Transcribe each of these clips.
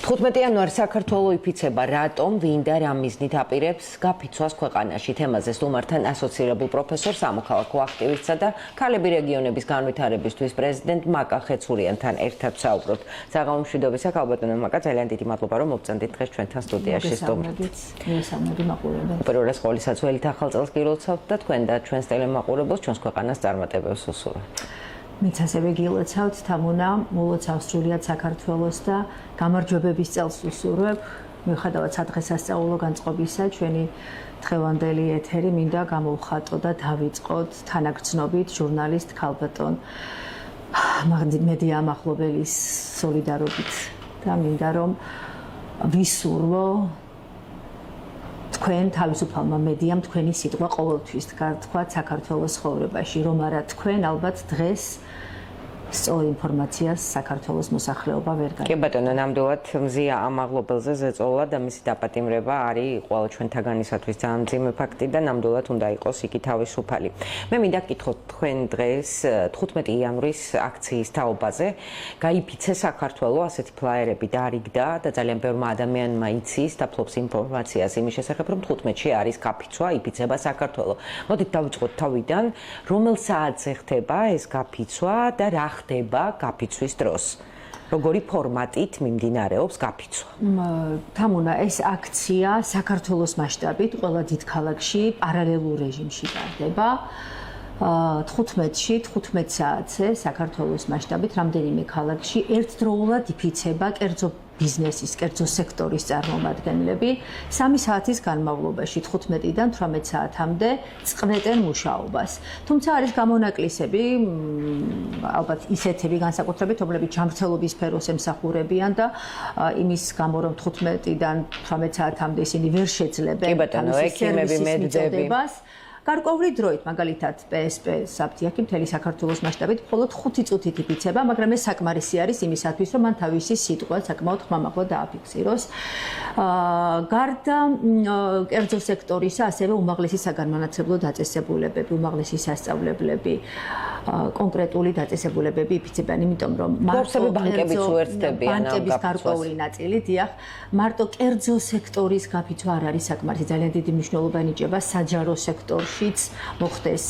15 იანვარს საქართველო იფიცება, რატომ, ვინ და რა მიზნით აპირებს გაფიცვას ქვეყანაში. თემაზე სტუმართან ასოცირებულ პროფესორ სამოქალაქო აქტივისტსა და ქალები რეგიონების განვითარებისთვის პრეზიდენტ მაკა ხეცურიანთან ერთად ვსაუბრობთ. საღამო მშვიდობისა, ქალბატონო მაკა, ძალიან დიდი მადლობა, რომ მოგწონდით დღეს ჩვენთან სტუდიაში სტუმრად. მოგესალმებით, მაყურებელს. პირველ ყოვლისა ძველი ახალწელს გილოცავთ და თქვენ და ჩვენს ტელემაყურებელს ჩვენს ქვეყანას წარმატებებს უსურვებთ. მეც ასევე გილოცავთ, თამუნა, მოლოცავ სრულიად საქართველოს და გამარჯვებების წელს უსურვებ. მიუხედავად სადღესასწაულო განწყობისა, ჩვენი დღევანდელი ეთერი მინდა გამოვხატო და დავიწყოთ თანაგრძნობით ჟურნალისტ ქალბატონ მედია მახლობელის სოლიდარობით და მინდა რომ ვისურვო თქვენ თავისუფალმა მედიამ თქვენი სიტყვა ყოველთვის თქვათ საქართველოს ცხოვრებაში, რომ არა თქვენ ალბათ დღეს სწორ ინფორმაციას საქართველოს მოსახლეობა ვერ გაიგებს. კი ბატონო, ნამდვილად მზია ამ მაღლობელზე ზეწოლა და მისი დაპატიმრება არის ყველა ჩვენთაგანისათვის ძალიან მძიმე ფაქტი და ნამდვილად უნდა იყოს იგი თავისუფალი. მე მინდა გკითხოთ თქვენ დღეს 15 იანვრის აქციის თაობაზე გაიფიცე საქართველო, ასეთი ფლაიერები დაარიგდა და ძალიან ბევრმა ადამიანმა იცის და ფლობს ინფორმაციას იმის შესახებ, რომ 15-ში არის გაფიცვა, იფიცება საქართველო. მოდით დავიწყოთ თავიდან, რომელ საათზე ხდება ეს გაფიცვა და რა ხდება გაფიცვის დროს? როგორი ფორმატით მიმდინარეობს გაფიცვა? თამუნა, ეს აქცია საქართველოს მასშტაბით ყველა დიდ ქალაქში პარალელურ რეჟიმში ტარდება. 15 საათზე საქართველოს მასშტაბით რამდენიმე ქალაქში ერთდროულად იფიცება კერძო ბიზნესის, კერძო სექტორის წარმომადგენლები 3 საათის განმავლობაში 15-დან 18 საათამდე წყვეტენ მუშაობას. თუმცა არის გამონაკლისები, ალბათ ისეთები განსაკუთრებით, რომლებიც ჯანმრთელობის სფეროს ემსახურებიან და იმის გამო რომ 15-დან 18 საათამდე ისინი ვერ შეძლებენ ექიმები, მედდები. გარკვეული დროით, მაგალითად, PSP საბთიაქი მთელი საქართველოს მასშტაბით მხოლოდ 5 წუთით იფიცება, მაგრამ ეს საკმარისი არის იმისათვის, რომ მან თავისი სიტყვა საკმაოდ ხმამაღლა დააფიქსიროს. გარდა კერძო სექტორისა, ასევე უმაღლესი საგანმანათლებლო დაწესებულებები, უმაღლესი სასწავლებლები, კონკრეტული დაწესებულებები იფიცებიან, იმიტომ რომ მარტო ბანკებიც უერთდებიან ბანკების გარკვეული ნაწილი, დიახ, მარტო კერძო სექტორის გაფიცვა არ არის საკმარისი, ძალიან დიდი მნიშვნელობა ენიჭება საჯარო სექტორში. მოხდეს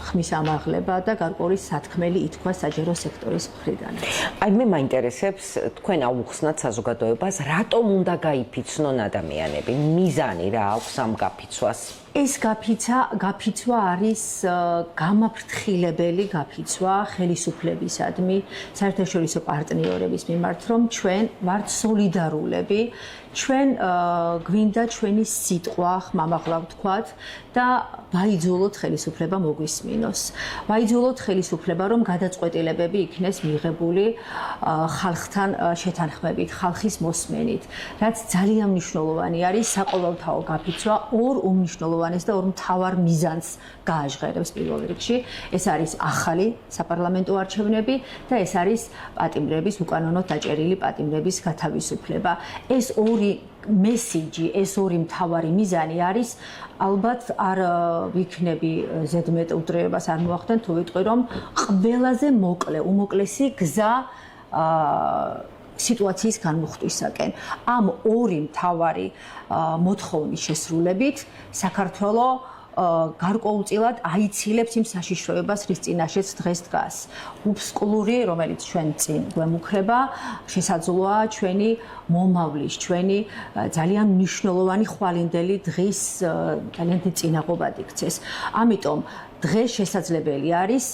ხმის ამაღლება და გარკვეული სათქმელი ითქვა საჯარო სექტორის მხრიდან. აი მე მაინტერესებს თქვენ აუხსნათ საზოგადოებას, რატომ უნდა გაიფიცნონ ადამიანები? მიზანი რა აქვს ამ გაფიცვას? ეს გაფიცვა არის გამაფრთხილებელი გაფიცვა ხელისუფლებისადმი, საერთაშორისო პარტნიორების მიმართ, რომ ჩვენ ვართ სოლიდარულები, ჩვენ გვინდა ჩვენი სიტყვა ხმამაღლა ვთქვათ და ვაიძულოთ ხელისუფლება მოგვისმინოს. ვაიძულოთ ხელისუფლება, რომ გადაწყვეტილებები იქნეს მიღებული ხალხთან შეთანხმებით, ხალხის მოსმენით, რაც ძალიან მნიშვნელოვანი არის საყოველთაო გაფიცვა ორ უმნიშვნელოვანეს და ორ მთავარ მიზანს გააჟღერებს პირველ რიგში. ეს არის ახალი საპარლამენტო არჩევნები და ეს არის პატიმრების, უკანონოდ დაჭერილი პატიმრების გათავისუფლება. ეს ორი მესიჯი, ეს ორი მთავარი მიზანი არის, ალბათ არ ვიქნები ზედმეტ უდრეობას არ მოახდენ, თუ ვიტყვი, რომ ყველაზე უმოკლესი გზა სიტუაციის განმოხტვისაკენ. ამ ორი მთავარი მოთხოვნის შესრულებით საქართველო გარკვეულწილად აიცილებს იმ საშიშროებას, რის წინაშეც დღეს დგას. უბსკულური, რომელიც ჩვენ წინ გვემუქრება, შესაძლოა ჩვენი მომავლის, ჩვენი ძალიან მნიშვნელოვანი ხვალინდელი დღის ძალიან დიდ წინაღობად იქცეს. ამიტომ დღეს შესაძლებელი არის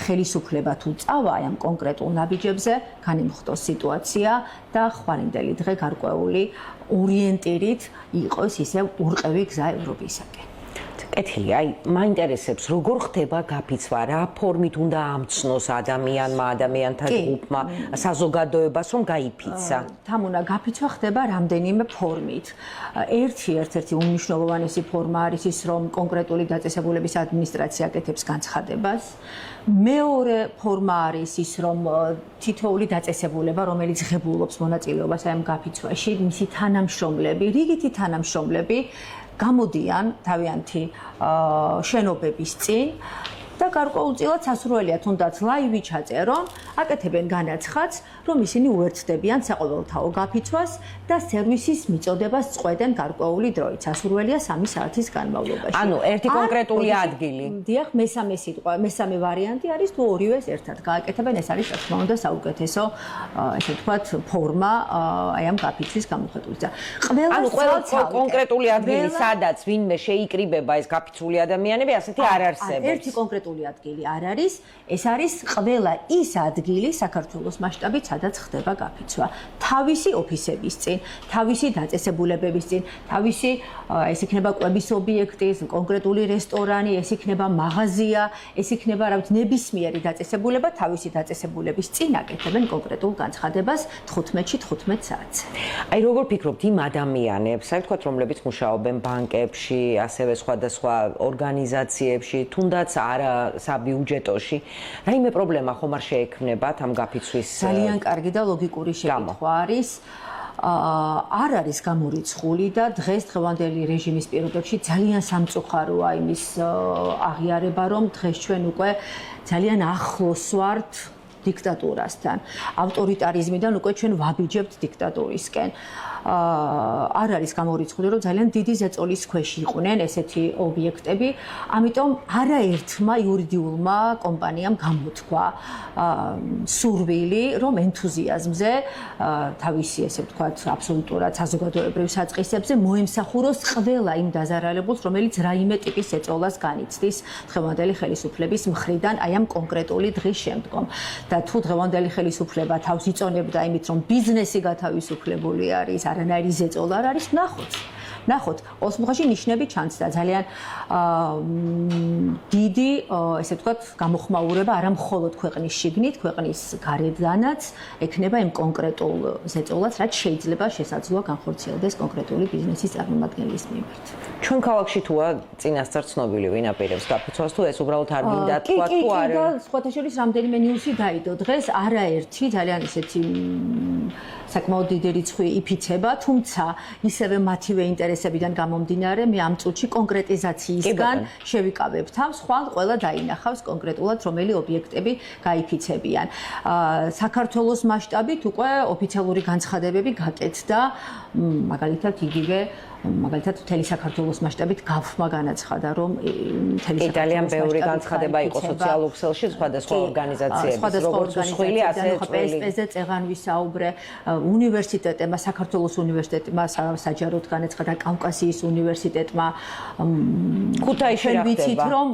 ხელისუფლება თუ წავა ამ კონკრეტულ ნაბიჯებზე, განიმხტოს სიტუაცია და ხვალინდელი დღე გარკვეული ორიენტირით იყოს ისევ ურყევი გზა ევროპისაკენ. კეთილი, აი, მაინტერესებს, როგორ ხდება გაფიცვა, რა ფორმით უნდა ამცნოს ადამიანთა ჯგუფმა, საზოგადოებას, რომ გაიფიცა? თამუნა, გაფიცვა ხდება რამდენიმე ფორმით. ერთ-ერთი უმნიშვნელოვანესი ფორმა არის ის, რომ კონკრეტული დაწესებულების ადმინისტრაცია აკეთებს განცხადებას. მეორე ფორმა არის ის, რომ თითოეული დაწესებულება, რომელიც ღებულობს მონაწილეობას ამ გაფიცვაში, მისი თანამშრომლები, რიგითი თანამშრომლები გამოდიან თავიანთი შენობების წინ და გარკვეულწილად სასურველია თუნდაც ლაივი ჩაწერონ, აკეთებენ განაცხადს, რომ ისინი უერთდებიან საყოველთაო გაფიცვას და სერვისის მიწოდებას წყვეტენ გარკვეული დროით. სასურველია 3 საათის განმავლობაში. ანუ ერთი კონკრეტული ადგილი. დიახ, მესამე ვარიანტი არის თუ ორივეს ერთად გააკეთებენ, ეს არის თქმა უნდა საუკეთესო, ესე ვთქვათ, ფორმა აი ამ გაფიცხვის გამოხატვის და ანუ ყველა კონკრეტული ადგილი, სადაც ვინმე შეიკრიბება ეს გაფიცული ადამიანები, ასეთი არ არსებობს. ერთი კონკრეტული ადგილი არ არის, ეს არის ყველა ის ადგილი საქართველოს მასშტაბით, სადაც ხდება გაფიცვა. თავისი ოფისების წინ, თავისი დაწესებულებების წინ, თავისი ეს იქნება კვების ობიექტი, კონკრეტული რესტორანი, ეს იქნება მაღაზია, ეს იქნება რა ვიცი ნებისმიერი დაწესებულება, თავისი დაწესებულების წინ აკეთებენ კონკრეტულ განცხადებას 15-ში 15 საათზე. აი როგორ ფიქრობთ იმ ადამიანებს, აი ვთქვათ, რომლებიც მუშაობენ ბანკებში, ასევე სხვადასხვა ორგანიზაციებში, თუნდაც არა საბიუჯეტოში, რაიმე პრობლემა ხომ არ შეექმნებათ ამ გაფიცვის? ძალიან კარგი და ლოგიკური შეკითხვა არის. არ არის გამორიცხული და დღევანდელი რეჟიმის პირობებში ძალიან სამწუხაროა იმის აღიარება, რომ დღეს ჩვენ უკვე ძალიან ახლოს ვართ დიქტატურასთან. ავტორიტარიზმიდან უკვე ჩვენ ვაბიჯებთ დიქტატურისკენ. არ არის გამორიცხული, რომ ძალიან დიდი ზეწოლის ქვეშ იყვნენ ესეთი ობიექტები, ამიტომ არაერთმა იურიდიულმა კომპანიამ გამოთქვა სურვილი, რომ ენთუზიაზმზე თავისი, ესე ვთქვათ, აბსოლუტურად საზოგადოებრივ საწყისებზე მოემსახუროს ყველა იმ დაზარალებულს, რომელიც რაიმე ტიპის ეწოლას განიცდის დღევანდელი ხელისუფლების მხრიდან აი ამ კონკრეტული დღის შემდგომ. და თუ დღევანდელი ხელისუფლება თავს იწონებდა იმით, რომ ბიზნესი გათავისუფლებული არის, არანაირი ზეწოლა არ არის, ნახოთ, ოსმუხაში ნიშნები ჩანცდა ძალიან დიდი, ესე ვთქვათ, გამოხმაურება არა მხოლოდ ქვეყნის შიგნით, ქვეყნის გარედანაც ექნება იმ კონკრეტულ ზეწოლას, რაც შეიძლება შესაძლოა განხორციელდეს კონკრეტული ბიზნესის წარმომადგენლის მიმართ. ჩვენ ქალაქში თუა წინასწარ ცნობილი ვინ აპირებს გაფიცვას თუ ეს უბრალოდ არ გინდა თქვა თუ არ და სხვათა შორის რამდენიმე ნიუსი დაიდო დღეს არაერთი ძალიან ისეთი საკმაოდ დიდი რიცხვი იფიცება, თუმცა ისევე მათივე ინტერესებიდან გამომდინარე, მე ამ წუთში კონკრეტიზაციისგან შევიკავებ თავს, ხვალ ყველა დაინახავს კონკრეტულად რომელი ობიექტები გაიფიცებიან. საქართველოს მასშტაბით უკვე ოფიციალური განცხადებები გაკეთდა, მაგალითად იგივე მაგალითად მთელი საქართველოს მასშტაბით გავხმა განაცხადა, რომ მთელი ძალიან ბევრი განცხადება იყო სოციალურ ქსელში სხვადასხვა ორგანიზაციების, როგორც უსხვილი, ასე წვილი. PSP-ზე წეღან ვისაუბრე, უნივერსიტეტებმა, საქართველოს უნივერსიტეტმა საჯაროდ განაცხადა, კავკასიის უნივერსიტეტმა. ქუთაისში რა ვიცით, რომ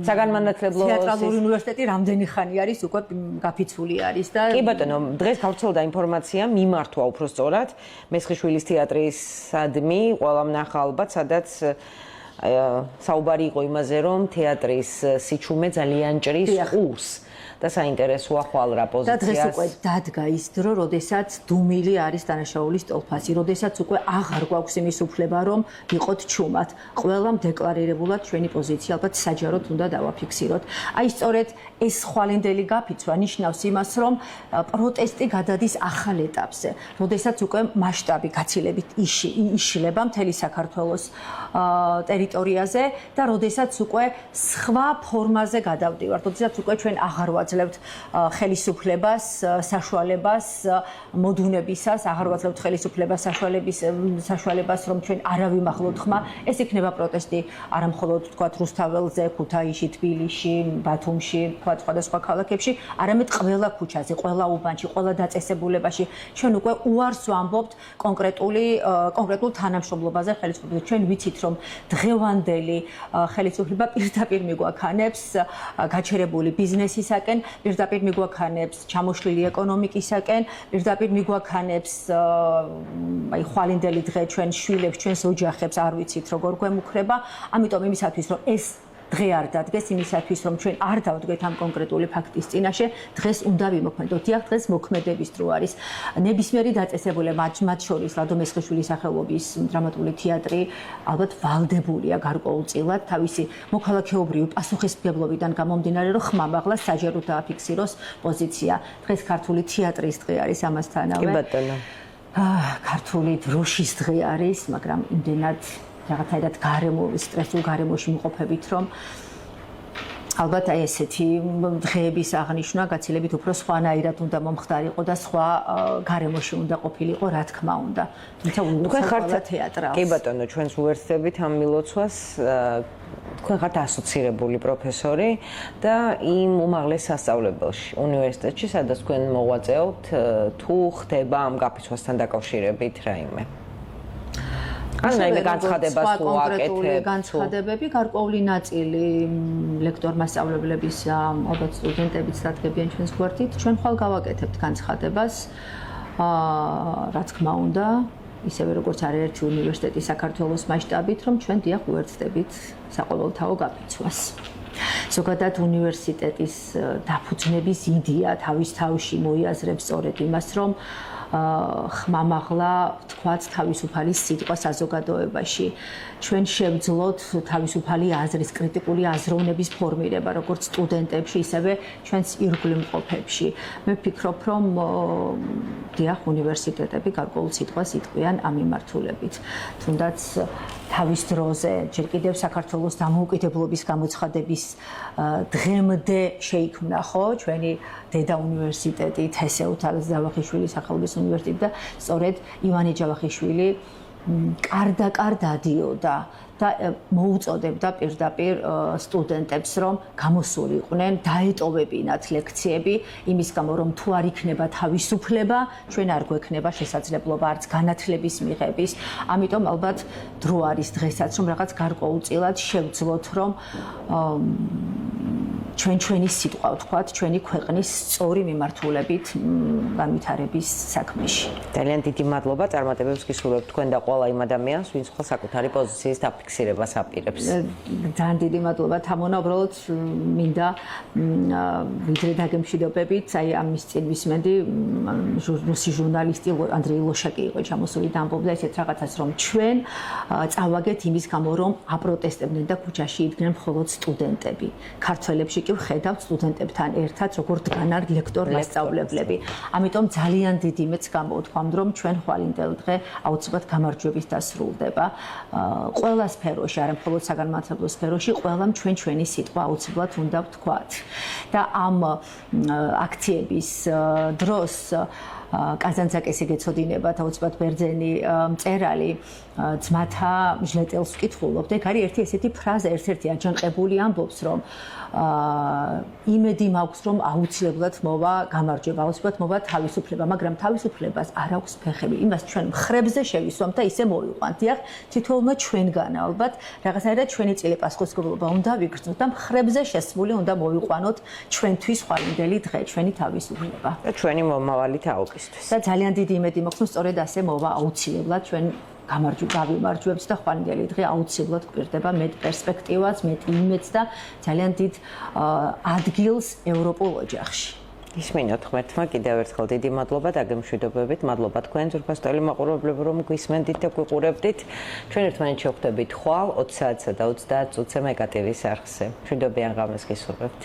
საგანმანათლებლო თეატრალური უნივერსიტეტი რამდენი ხანი არის უკვე გაფიცული არის და კი ბატონო, დღეს გავრცელდა ინფორმაცია, მიმართვა უფრო სწორად, მესხიშვილის თეატრისადმი ყველამ ნახა ალბათ, სადაც საუბარი იყო იმაზე, რომ თეატრის სიჩუმე ძალიან ჭრის ყურს და საინტერესოა ხვალ რა პოზიციას. და დღეს უკვე დადგა ის დრო, როდესაც დუმილი არის დანაშაულის ტოლფასი, როდესაც უკვე აღარ გვაქვს იმის უფლება, რომ ვიყოთ ჩუმად. ყველამ დეკლარირებულად ჩვენი პოზიცია ალბათ საჯაროდ უნდა დავაფიქსიროთ. აი სწორედ ეს ხვალინდელი გაფიცვა ნიშნავს იმას, რომ პროტესტი გადადის ახალ ეტაპზე, როდესაც უკვე მასშტაბი გაცილებით იშლება მთელი საქართველოს ტერიტორიაზე და როდესაც უკვე სხვა ფორმაზე გადავდივართ, როდესაც უკვე ჩვენ აღარ ვაძლევთ ხელისუფლებას, საშუალებას მოდუნებისას, აღარ ვაძლევთ ხელისუფლებას საშუალებას, რომ ჩვენ არა ვიმახლოთ ხმა, ეს იქნება პროტესტი არა მხოლოდ თქვათ რუსთაველზე, ქუთაისში, თბილისში, ბათუმში, თქვათ სხვადასხვა ქალაქებში, არამედ ყველა ქუჩაზე, ყველა უბანში, ყველა დაწესებულებაში. ჩვენ უკვე უარს ვამბობთ კონკრეტულ თანამშრომლობაზე ხელისუფლებაზე. ჩვენ ვიცით, რომ დღევანდელი ხელისუფლება პირდაპირ მიგვაქანებს გაჩერებული ბიზნესისაკენ, პირდაპირ მიგვაქანებს ჩამოშლილი ეკონომიკისაკენ, პირდაპირ მიგვაქანებს აი ხვალინდელი დღე ჩვენ შვილებს, ჩვენს ოჯახებს არ ვიცით როგორ გვემუქრება, ამიტომ იმისათვის რომ ეს დღე არ დადგეს, იმისათვის რომ ჩვენ არ დავდგეთ ამ კონკრეტული ფაქტის წინაშე, დღეს უნდა ვიმოქმედოთ. დიახ, დღეს მოქმედების დრო არის. ნებისმიერი დაწესებულება, მათ შორის ლადო მესხიშვილის სახელობის დრამატული თეატრი ალბათ ვალდებულია გარკვეულწილად თავისი მოქალაქეობრივი პასუხისმგებლობიდან გამომდინარე, რომ ხმამაღლა საჯაროდ დააფიქსიროს პოზიცია. დღეს ქართული თეატრის დღე არის ამასთანავე. კი ბატონო. ქართული დროშის დღე არის, მაგრამ იმდენად რაღაცაირად სტრესულ გარემოში მყოფებით, რომ ალბათ აი ესეთი დღეების აღნიშვნა გაცილებით უფრო სხვანაირად უნდა მომხდარიყო და სხვა გარემოში უნდა ყოფილიყო, რა თქმა უნდა. თუმცა უხერხავდა თეატრალს. კი ბატონო, ჩვენს უერთდებით ამ მილოცვას. თქვენ ხართ ასოცირებული პროფესორი და იმ უმაღლეს სასწავლებელში, უნივერსიტეტში, სადაც თქვენ მოღვაწეობთ, თუ ხდება ამ გაფიცვასთან დაკავშირებით რაიმე? რაიმე განცხადებას თუ აკეთებ? განცხადებები, გარკვეული ნაწილი ლექტორ-მასწავლებლების ალბათ სტუდენტებიც დადგებიან ჩვენს გვერდით. ჩვენ ხვალ გავაკეთებთ განცხადებას. რა თქმა უნდა, ისევე როგორც არაერთი უნივერსიტეტი საქართველოს მასშტაბით, რომ ჩვენ დიახ უერთდებით საყოველთაო გაფიცვას. ზოგადად უნივერსიტეტის დაფუძნების იდეა თავის თავში მოიაზრებს სწორედ იმას, რომ ხმამაღლა თქვაც თავისუფალი სიტყვა საზოგადოებაში. ჩვენ შევძლოთ თავისუფალი აზრის, კრიტიკული აზროვნების ფორმირება, როგორც სტუდენტებში, ისევე ჩვენს ირგვლივ მყოფებში. მე ვფიქრობ, რომ დიახ, უნივერსიტეტები გარკვეულ სიტყვას იტყვიან ამ მიმართულებით. თუნდაც თავის დროზე, ჯერ კიდევ საქართველოს დამოუკიდებლობის გამოცხადების დღემდე შეიქმნა ხო ჩვენი დედა უნივერსიტეტი, თესეუთ ჯავახიშვილის სახელობის უნივერსიტეტი და სწორედ ივანე ჯავახიშვილი კარდაკარ დადიოდა და მოუწოდებდა პირდაპირ სტუდენტებს, რომ გამოსულიყვნენ, დაეტოვებინათ ლექციები, იმის გამო, რომ თუ არ იქნება თავისუფლება, ჩვენ არ გვექნება შესაძლებლობა არც განათლების მიღების. ამიტომ ალბათ დრო არის დღესაც, რომ რაღაც გარკვეულწილად შევძლოთ, რომ ჩვენი სიტყვა ვთქვათ, ჩვენი ქვეყნის სწორი მიმართულებით განვითარების საქმეში. ძალიან დიდი მადლობა, წარმატებებს გისურვებთ თქვენ და ყველა იმ ადამიანს, ვინც ხო საკუთარი პოზიციის დაფიქსირებას აპირებს. ძალიან დიდი მადლობა თამონა, უბრალოდ მინდა ვიდრე დაგემშვიდობებით, აი ამის წინ ვისმენდი რუსი ჟურნალისტი ანდრეი ლოშაკი იყო ჩამოსული და ამბობდა ესეთ რაღაცას, რომ ჩვენ წავაგეთ იმის გამო, რომ აპროტესტებდნენ და ქუჩაში იდგნენ მხოლოდ სტუდენტები. ქართველებში კი ვხედავთ სტუდენტებთან ერთად, როგორ დგანან ლექტორ-მასწავლებლები. ამიტომ ძალიან დიდი მეც გამოვთქვამთ, რომ ჩვენ ხვალინდელ დღე აუცილებლად გამარჯვებით დასრულდება. ყველა სფეროში, არა მხოლოდ საგანმანათლებლო სფეროში, ყველამ ჩვენი სიტყვა აუცილებლად უნდა ვთქვათ. და ამ აქციების დროს კაზანძაკესი გეცოდინებათ, აუცილებლად ბერძენი მწერალი ძმათა ჟლეტელს ვკითხულობთ. ეგ არის ერთი ესეთი ფრაზა, ერთ-ერთი აჯანყებული ამბობს, რომ იმედი მაქვს, რომ აუცილებლად მოვა გამარჯვება, აუცილებლად მოვა თავისუფლება, მაგრამ თავისუფლებას არ აქვს ფეხები. იმას ჩვენ მხრებზე შევისვამთ და ისე მოვიყვანთ. დიახ, თითოეულმა ჩვენგანა ალბათ რაღაცნაირად ჩვენი წილი პასუხისმგებლობა უნდა ვიგრძნოთ და მხრებზე შესული უნდა მოვიყვანოთ ჩვენთვის ხვალინდელი დღე, ჩვენი თავისუფლება. და ჩვენი მომავალი თაობისთვის. და ძალიან დიდი იმედი მაქვს, რომ სწორედ ასე მოვა აუცილებლად ჩვენ გავიმარჯვებთ და ხვალინდელი დღე აუცილებლად გვერდება მეტ პერსპექტივას, მეტ იმედს და ძალიან დიდ ადგილს ევროპულ ოჯახში. ისმინოთ ღმერთმა კიდევ ერთხელ დიდი მადლობა დაგემშვიდობებით. მადლობა თქვენ ზურფასტოელი მაყურებლებო, რომ გვისმენდით და გვიყურებდით. ჩვენ ერთმანეთს შევხვდებით ხვალ 20 საათსა და 30 წუთზე მეგატივის არხზე. მშვიდობიან ღამეს გისურვებთ.